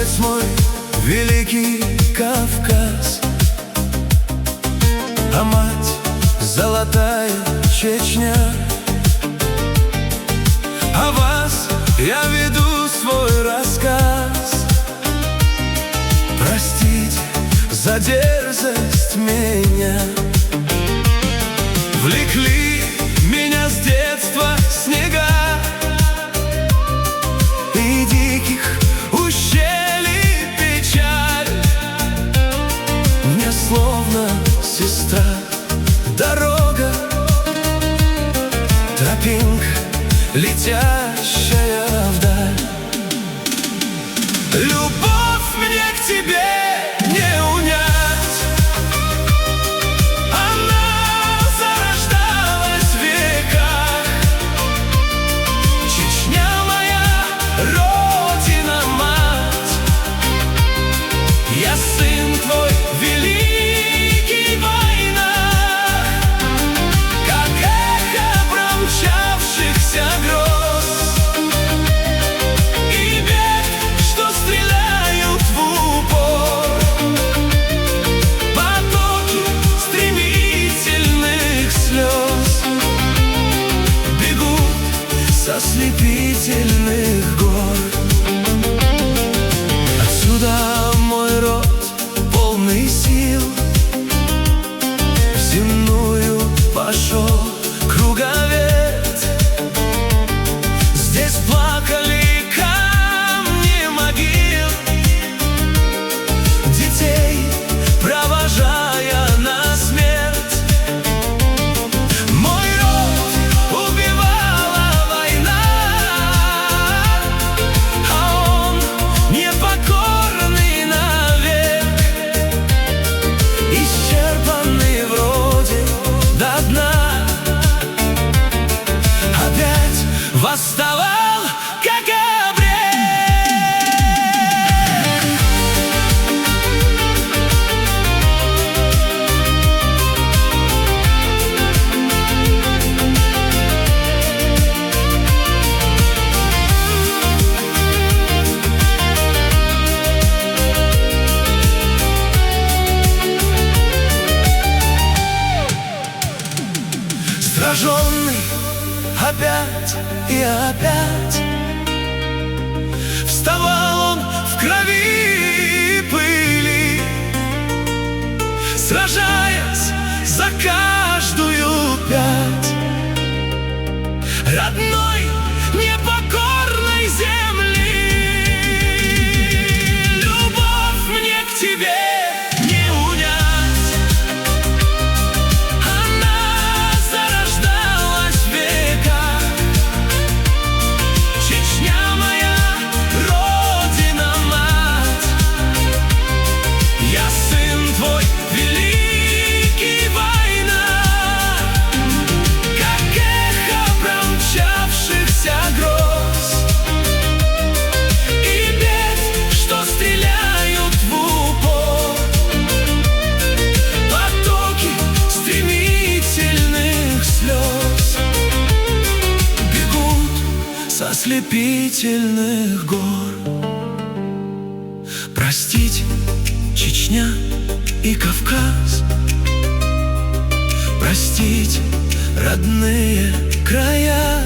отец мой, великий Кавказ, а мать золотая Чечня. О вас я веду свой рассказ. Простите за дерзость меня. Влекли меня с детства снега и диких ущелий печаль. Мне словно сестра дорога, тропинка, летящая вдаль. Любовь мне к тебе не унять, она зарождалась в веках. Чечня моя родина, мать, я сын твой великий в войнах, как эхо промчавшихся гроз и бед, что стреляют в упор. Потоки стремительных слез бегут со слепительных гор. Отсюда мой род полный сил, в земную пошел круговед. Здесь плакали камни могил, детей провожая на смерть. Мой род убивала война, а он непокорный навек, исчерпанный вроде до дна, опять восставал, как обрек. Сраженный опять и опять, вставал он в крови и пыли, сражаясь за каждую пять родной непокорной земли. Любовь мне к тебе не унять, она зарождалась в веках. Чечня моя родина, мать, я сын твой великий в войнах, как эхо промчавшихся гроз и бед, что стреляют в упор. Потоки стремительных слез бегут со слепительных гор. Простите, Чечня и Кавказ, простите, родные края.